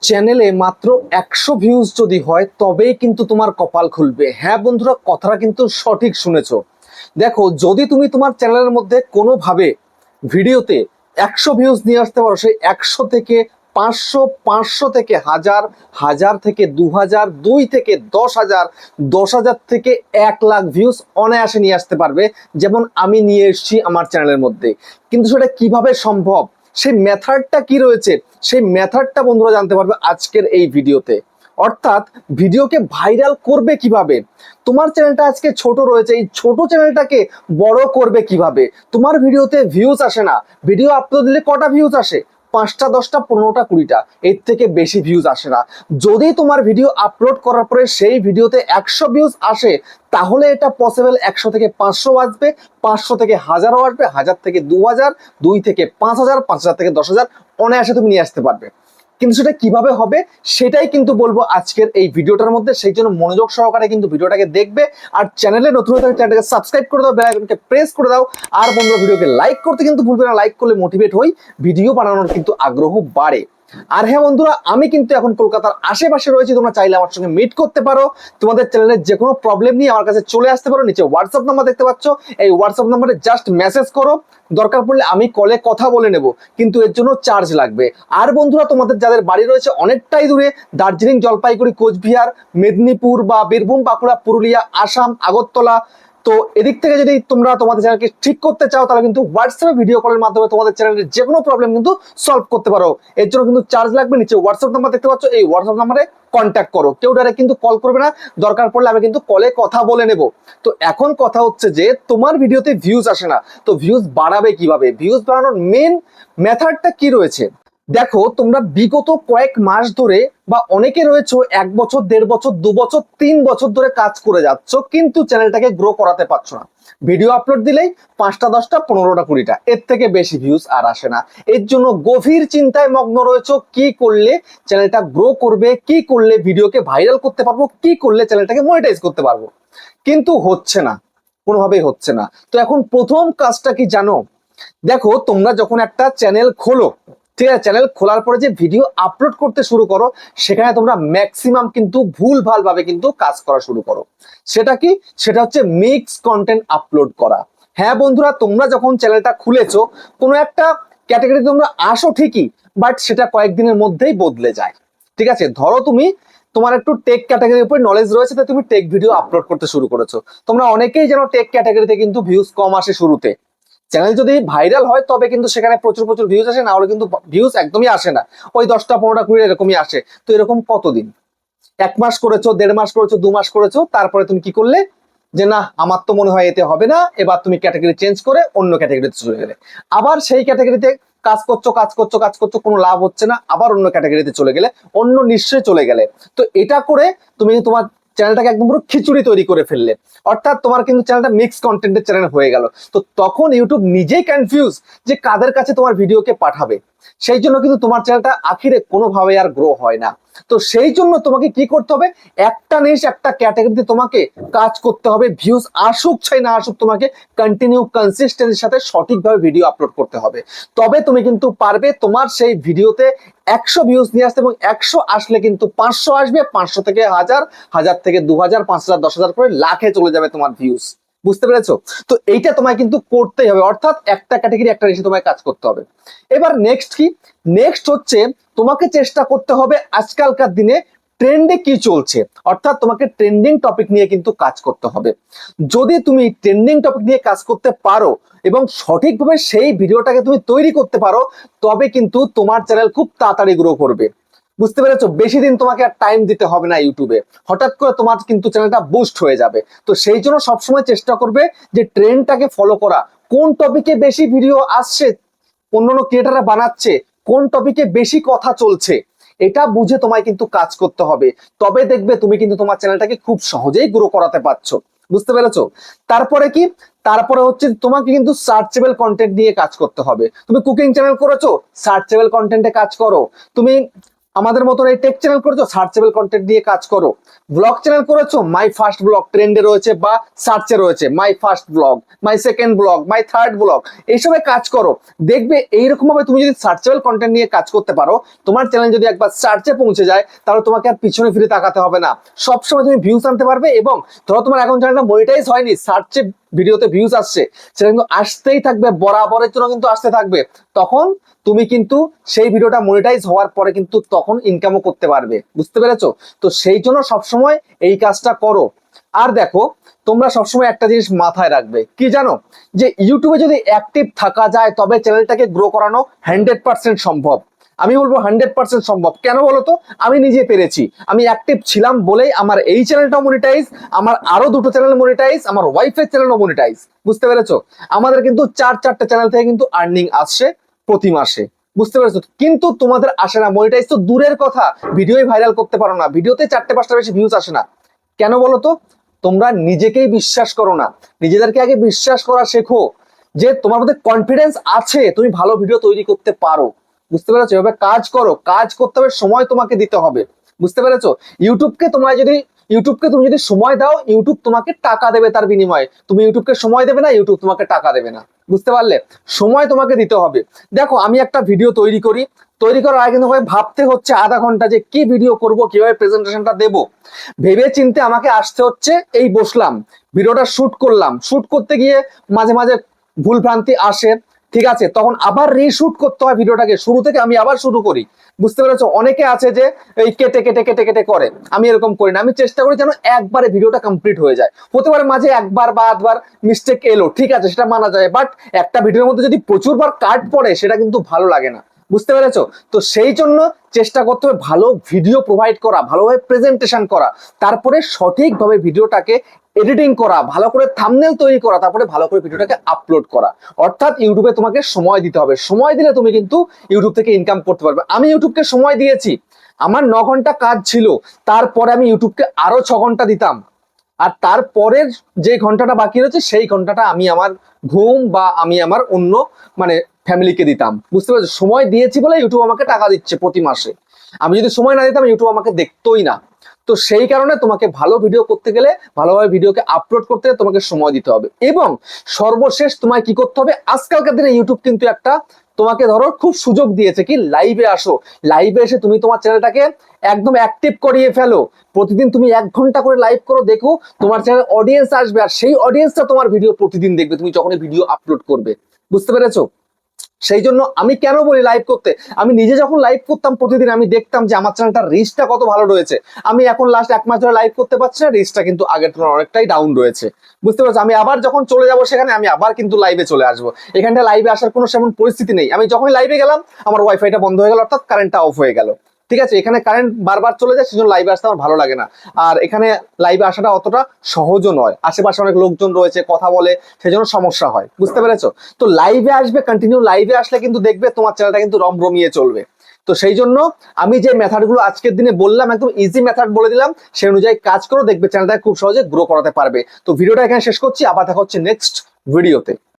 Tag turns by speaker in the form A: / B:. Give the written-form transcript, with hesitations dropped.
A: চ্যানেলে মাত্র 100 ভিউজ যদি হয় তবেই কিন্তু তোমার কপাল খুলবে। হ্যাঁ বন্ধুরা, কথাটা কিন্তু সঠিক শুনেছো। দেখো, যদি তুমি তোমার চ্যানেলের মধ্যে কোনোভাবে ভিডিওতে 100 ভিউজ নিয়ে আসতে পারো, সেই 100 থেকে 500, 500 থেকে 1000, 1000 থেকে 2000, 2 থেকে 10,000, 10,000 থেকে 1 লাখ ভিউজ অনায়াসে নিয়ে আসতে পারবে, যেমন আমি নিয়ে এসেছি আমার চ্যানেলের মধ্যে। কিন্তু সেটা কিভাবে সম্ভব, সেই মেথডটা কি রয়েছে, সেই মেথডটা বন্ধুরা জানতে পারবে আজকের এই ভিডিওতে। অর্থাৎ ভিডিওকে ভাইরাল করবে কিভাবে, তোমার চ্যানেলটা আজকে ছোট রয়েছে, এই ছোট চ্যানেলটাকে বড় করবে কিভাবে। তোমার ভিডিওতে ভিউজ আসে না, ভিডিও আপলোড দিলে কটা ভিউজ আসে? 5টা, 10টা, 15টা, 20টা, এর থেকে বেশি ভিউজ আসে না। যদি তোমার ভিডিও আপলোড করার পরে সেই ভিডিওতে 100 ভিউজ আসে, তাহলে এটা পসিবল 100 থেকে 500 আসবে, 500 থেকে 1000ও আসবে, 1000 থেকে 2000, 2 থেকে 5000, 5000 থেকে 10,000 অনায়াসে তুমি নিয়ে আসতে পারবে। কিন্তু সেটা কিভাবে হবে সেটাই কিন্তু বলবো আজকের এই ভিডিওটার মধ্যে। সেই জন্য মনোযোগ সহকারে কিন্তু ভিডিওটাকে দেখবে। আর চ্যানেলে নতুন হলে চ্যানেলটাকে সাবস্ক্রাইব করে দাও, বেল আইকনকে প্রেস করে দাও। আর বন্ধুরা, ভিডিওকে লাইক করতে কিন্তু ভুলবে না, লাইক করলে মোটিভেট হই, ভিডিও বানানোর কিন্তু আগ্রহ বাড়ে। আর হ্যাঁ বন্ধুরা, আমি কিন্তু এখন কলকাতার আশেপাশে রয়েছি, তোমরা চাইলে আমার সঙ্গে মিট করতে পারো। তোমাদের চ্যানেলের যে কোনো প্রবলেম নিয়ে আমার কাছে চলে আসতে পারো। নিচে হোয়াটসঅ্যাপ নাম্বার দেখতে পাচ্ছ, এই হোয়াটসঅ্যাপ নাম্বারে জাস্ট মেসেজ করো, দরকার পড়লে আমি কলে কথা বলে নেব, কিন্তু এর জন্য চার্জ লাগবে। আর বন্ধুরা, তোমাদের যাদের বাড়ি রয়েছে অনেকটাই দূরে, দার্জিলিং, জলপাইগুড়ি, কোচবিহার, মেদিনীপুর বা বীরভূম, বাঁকুড়া, পুরুলিয়া, আসাম, আগরতলা, তো এদিক থেকে যদি তোমরা তোমাদের চ্যানেলকে ঠিক করতে চাও, তাহলে কিন্তু হোয়াটসঅ্যাপে ভিডিও কলের মাধ্যমে তোমাদের চ্যানেলের যে কোনো প্রবলেম কিন্তু সলভ করতে পারো। এর জন্য কিন্তু চার্জ লাগবে। নিচে হোয়াটসঅ্যাপ নাম্বার দেখতে পাচ্ছ, এই হোয়াটসঅ্যাপ নাম্বারে কন্ট্যাক্ট করো। কেউ ডাইরেক্ট কিন্তু কল করবে না, দরকার পড়লে আমি কিন্তু কলে কথা বলে নেব। তো এখন কথা হচ্ছে যে তোমার ভিডিওতে ভিউজ আসে না, তো ভিউজ বাড়াবে কিভাবে? ভিউজ বাড়ানোর মেন মেথডটা কি রয়েছে দেখো। তোমরা বিগত কয়েক মাস ধরে বা অনেকে রয়েছে 1 বছর, 1.5 বছর, 2 বছর, 3 বছর ধরে কাজ করে যাচ্ছ, কিন্তু চ্যানেলটাকে গ্রো করাতে পারছো না। ভিডিও আপলোড দিলেই 5টা, 10টা, 15টা, 20টা, এর থেকে বেশি ভিউজ আর আসে না। এর জন্য গভীর চিন্তায় মগ্ন রয়েছে, কি করলে চ্যানেলটা গ্রো করবে, কি করলে ভিডিওকে ভাইরাল করতে পারবো, কি করলে চ্যানেলটাকে মনিটাইজ করতে পারবো, কিন্তু হচ্ছে না, কোনোভাবেই হচ্ছে না। তো এখন প্রথম কাজটা কি জানো? দেখো, তোমরা যখন একটা চ্যানেল খোলো, ঠিক আছে, চ্যানেল খোলার পরে যে ভিডিও আপলোড করতে শুরু করো, সেখানে তোমরা ম্যাক্সিমাম কিন্তু ভুল ভাল ভাবে কিন্তু কাজ করা শুরু করো। সেটা কি? সেটা হচ্ছে মিক্স কন্টেন্ট আপলোড করা। হ্যাঁ বন্ধুরা, তোমরা যখন চ্যানেলটা খুলেছো, কোনো একটা ক্যাটাগরি তোমরা আসো ঠিকই, বাট সেটা কয়েকদিনের মধ্যেই বদলে যায়। ঠিক আছে, ধরো তুমি, তোমার একটু টেক ক্যাটাগরির উপর নলেজ রয়েছে, তাই তুমি টেক ভিডিও আপলোড করতে শুরু করেছো। তোমরা অনেকেই জানো টেক ক্যাটাগরিতে কিন্তু ভিউজ কম আসে শুরুতে। চ্যানেল যদি ভাইরাল হয় তবে কিন্তু সেখানে প্রচুর প্রচুর ভিউজ আসে, না হলে কিন্তু ভিউজ একদমই আসে না। ওই 10টা, 15টা, 20 এরকমই আসে। তো এরকম কতদিন? 1 মাস করেছো, 1.5 মাস করেছো, 2 মাস করেছো, তারপরে তুমি কি করলে? যে না, আমার তো মনে হয় এতে হবে না, এবার তুমি ক্যাটাগরি চেঞ্জ করে অন্য ক্যাটাগরিতে চলে গেলে। আবার সেই ক্যাটাগরিতে কাজ করছো, কাজ করছো, কাজ করছো, কোনো লাভ হচ্ছে না, আবার অন্য ক্যাটাগরিতে চলে গেলে, অন্য নিশ্চয়ই চলে গেলে। তো এটা করে তুমি তোমার চ্যানেলটাকে একদম পুরো খিচুড়ি তৈরি করে ফেললে। অর্থাৎ তোমার কিন্তু চ্যানেলটা মিক্স কন্টেন্টের চ্যানেল হয়ে গেল। তো তখন ইউটিউব নিজেই কনফিউজ যে কাদের কাছে তোমার ভিডিওকে পাঠাবে। সেই জন্য কিন্তু তোমার চ্যানেলটা আখিরে কোনোভাবে আর গ্রো হয় না। তো সেই জন্য তোমাকে কি করতে হবে? একটা নিশ, একটা ক্যাটাগরিতে তোমাকে কাজ করতে হবে। ভিউজ আসুক চাই না আসুক, তোমাকে কন্টিনিউ কনসিস্টেন্সির সাথে সঠিকভাবে ভিডিও আপলোড করতে হবে। তবে তুমি কিন্তু পারবে তোমার সেই ভিডিওতে 100 ভিউজ নিয়ে আসতে, এবং 100 আসলে কিন্তু 500 আসবে, 500 থেকে 1000, 1000 থেকে 2000, 5000, 10,000 করে লাখে চলে যাবে তোমার ভিউজ। বুঝতে পেরেছো? তো এইটা তোমায় কিন্তু করতেই হবে। অর্থাৎ একটা ক্যাটাগরি, একটা নিশে তোমায় কাজ করতে হবে। এবার নেক্সট কি? নেক্সট হচ্ছে তোমাকে চেষ্টা করতে হবে আজকালকার দিনে ট্রেন্ডে কি চলছে, অর্থাৎ তোমাকে ট্রেন্ডিং টপিক নিয়ে কিন্তু কাজ করতে হবে। যদি তুমি ট্রেন্ডিং টপিক নিয়ে কাজ করতে পারো এবং সঠিকভাবে সেই ভিডিওটাকে তুমি তৈরি করতে পারো, তবে কিন্তু তোমার চ্যানেল খুব তাড়াতাড়ি গ্রো করবে। বুঝতে পেরেছো? বেশি দিন তোমাকে আর টাইম দিতে হবে না ইউটিউবে, হঠাৎ করে তোমার কিন্তু চ্যানেলটা বুস্ট হয়ে যাবে। তো সেই জন্য সবসময় চেষ্টা করবে যে ট্রেন্ডটাকে ফলো করা, কোন টপিকে বেশি ভিডিও আসছে, অন্যান্য ক্রিয়েটাররা বানাচ্ছে, কোন টপিকে বেশি কথা চলছে, এটা বুঝে তোমায় কিন্তু কাজ করতে হবে। তবে দেখবে তুমি কিন্তু তোমার চ্যানেলটাকে খুব সহজেই গ্রো করাতে পারছো। বুঝতে পেরেছো? তারপরে কি? তারপরে হচ্ছে তোমাকে কিন্তু সার্চেবল কন্টেন্ট নিয়ে কাজ করতে হবে। তুমি কুকিং চ্যানেল করেছো, সার্চেবল কন্টেন্টে কাজ করো। তুমি আমাদের মতন এই টেক চ্যানেল করেছো, সার্চেবল কন্টেন্ট নিয়ে কাজ করো। ব্লগ চ্যানেল করেছো, মাই ফার্স্ট ব্লগ ট্রেন্ডে রয়েছে বা সার্চে রয়েছে, my first blog, my second blog, my third blog, এইসবে কাজ করো। দেখবে এইরকম ভাবে তুমি যদি সার্চেবল কন্টেন্ট নিয়ে কাজ করতে পারো, তোমার চ্যানেল যদি একবার সার্চে পৌঁছে যায়, তাহলে তোমাকে আর পিছনে ফিরে তাকাতে হবে না। সবসময় তুমি ভিউজ আনতে পারবে। এবং ধরো তোমার এখন চ্যানেলটা মনিটাইজ হয়নি, সার্চে ভিডিওতে ভিউজ আসছে, সেটা কিন্তু আসতেই থাকবে, বরাবরের জন্য কিন্তু আসতে থাকবে। তখন তুমি কিন্তু সেই ভিডিওটা মনিটাইজ হওয়ার পরে কিন্তু তখন ইনকামও করতে পারবে। বুঝতে পেরেছো? তো সেই জন্য সবসময় এই কাজটা করো। আর দেখো, তোমরা সবসময় একটা জিনিস মাথায় রাখবে, কি জানো, যে ইউটিউবে যদি অ্যাক্টিভ থাকা যায় তবে চ্যানেলটাকে গ্রো করানো 100% সম্ভব। আমি বলবো 100% সম্ভব। কেন বলতো? আমি নিজে পেরেছি। আমি অ্যাক্টিভ ছিলাম বলেই আমার এই চ্যানেলটাও মনিটাইজ, আমার আরো দুটো চ্যানেল মনিটাইজ, আমার ওয়াইফের চ্যানেলও মনিটাইজ। বুঝতে পেরেছো? আমাদের কিন্তু চারটে চ্যানেল থেকে কিন্তু আর্নিং আসছে প্রতি মাসে। বুঝতে পেরেছো? কিন্তু তোমাদের আসে না, মনিটাইজ তো দূরের কথা, ভিডিওই ভাইরাল করতে পারো না, ভিডিওতে 4-5টা বেশি ভিউজ আসে না। কেন বলো তো? তোমরা নিজেকেই বিশ্বাস করো না। নিজেদেরকে আগে বিশ্বাস করা শেখো, যে তোমার মধ্যে কনফিডেন্স আছে, তুমি ভালো ভিডিও তৈরি করতে পারো। বুঝতে পেরেছো? এভাবে কাজ করো, কাজ করতে হবে, সময় তোমাকে দিতে হবে। বুঝতে পেরেছো? ইউটিউবকে তুমি যদি সময় দাও, ইউটিউব তোমাকে টাকা দেবে তার বিনিময়ে। তুমি ইউটিউবকে সময় দেবে না, ইউটিউব তোমাকে টাকা দেবে না। বুঝতে পারলে? সময় তোমাকে দিতে হবে। দেখো, আমি একটা ভিডিও তৈরি করি, তৈরি করার আগে কিন্তু ভাবতে হচ্ছে আধা ঘন্টা যে কি ভিডিও করব, কিভাবে প্রেজেন্টেশনটা দেবো। ভেবে চিন্তে আমাকে আসতে হচ্ছে, এই বসলাম, ভিডিওটা শুট করলাম, শুট করতে গিয়ে মাঝে মাঝে ভুল ভ্রান্তি আসে, ঠিক আছে, তখন আবার রিশুট করতে হয় ভিডিওটাকে, শুরু থেকে আমি আবার শুরু করি। বুঝতে পেরেছো? অনেকে আছে যে এই কেটে কেটে কেটে কেটে করে, আমি এরকম করি না। আমি চেষ্টা করি যেন একবারে ভিডিওটা কমপ্লিট হয়ে যায়। হতে পারে মাঝে একবার বা আধবার মিস্টেক এলো, ঠিক আছে, সেটা মানা যায়, বাট একটা ভিডিওর মধ্যে যদি প্রচুর বার কাট পড়ে, সেটা কিন্তু ভালো লাগে না। বুঝতে পেরেছো? তো সেই জন্য চেষ্টা করতে হবে ভালো ভিডিও প্রোভাইড করা, ভালোভাবে প্রেজেন্টেশন করা, তারপরে সঠিকভাবে ভিডিওটাকে এডিটিং করা, ভালো করে থাম্বনেল তৈরি করা, তারপরে ভালো করে ভিডিওটাকে আপলোড করা। অর্থাৎ ইউটিউবে তোমাকে সময় দিতে হবে। সময় দিলে তুমি কিন্তু ইউটিউব থেকে ইনকাম করতে পারবে। আমি ইউটিউবকে সময় দিয়েছি, আমার 9 ঘন্টা কাজ ছিল, তারপরে আমি ইউটিউবকে আরো 6 ঘন্টা দিতাম। আর তারপরের যে ঘন্টাটা বাকি রয়েছে, সেই ঘন্টাটা আমি আমার ঘুম বা আমি আমার অন্য মানে ফ্যামিলিকে দিতাম। বুঝতে পারছো? সময় দিয়েছি বলে ইউটিউব আমাকে টাকা দিচ্ছে প্রতি মাসে। আমি যদি সময় না দিতাম, ইউটিউব আমাকে দেখতোই না। তো সেই কারণে তোমাকে ভালো ভিডিও করতে গেলে, ভালোভাবে ভিডিওকে আপলোড করতে গেলে তোমাকে সময় দিতে হবে। এবং সর্বশেষ তোমায় কি করতে হবে, আজকালকার দিনে ইউটিউব কিন্তু একটা তোমাকে ধরো খুব সুযোগ দিয়েছে, কি, লাইভে আসো। লাইভে এসে তুমি তোমার চ্যানেলটাকে একদম অ্যাক্টিভ করিয়ে ফেলো। প্রতিদিন তুমি 1 ঘন্টা করে লাইভ করো, দেখো তোমার চ্যানেল অডিয়েন্স আসবে, আর সেই অডিয়েন্সটা তোমার ভিডিও প্রতিদিন দেখবে তুমি যখনই ভিডিও আপলোড করবে। বুঝতে পেরেছো? সেই জন্য আমি কেন বলি লাইভ করতে, আমি নিজে যখন লাইভ করতাম প্রতিদিন, আমি দেখতাম যে আমার চ্যানেলটার রিচটা কত ভালো রয়েছে। আমি এখন লাস্ট 1 মাস ধরে লাইভ করতে পারছি না, রিচটা কিন্তু আগের তুলনায় অনেকটাই ডাউন রয়েছে। বুঝতে পারছো? আমি আবার যখন চলে যাব সেখানে, আমি আবার কিন্তু লাইভে চলে আসবো। এখানটা লাইভে আসার কোনো সেমন পরিস্থিতি নেই। আমি যখনই লাইভে গেলাম, আমার ওয়াইফাইটা বন্ধ হয়ে গেল, অর্থাৎ কারেন্টটা অফ হয়ে গেল। ঠিক আছে, এখানে কারেন্ট বারবার চলে যায়, সেজন্য লাইভে আসতে আমার ভালো লাগে না। আর এখানে লাইভে আসাটা অতটা সহজও নয়, আশেপাশে অনেক লোকজন রয়েছে, কথা বলে, সেজন্য সমস্যা হয়। বুঝতে পেরেছো? তো লাইভে আসবে, কন্টিনিউ লাইভে আসলে কিন্তু দেখবে তোমার চ্যানেলটা কিন্তু রমরমিয়ে চলবে। তো সেই জন্য আমি যে মেথডগুলো আজকের দিনে বললাম, একদম ইজি মেথড বলে দিলাম, সেই অনুযায়ী কাজ করো, দেখবে চ্যানেলটা খুব সহজে গ্রো করাতে পারবে। তো ভিডিওটা এখানে শেষ করছি, আবার দেখা হচ্ছে নেক্সট ভিডিওতে।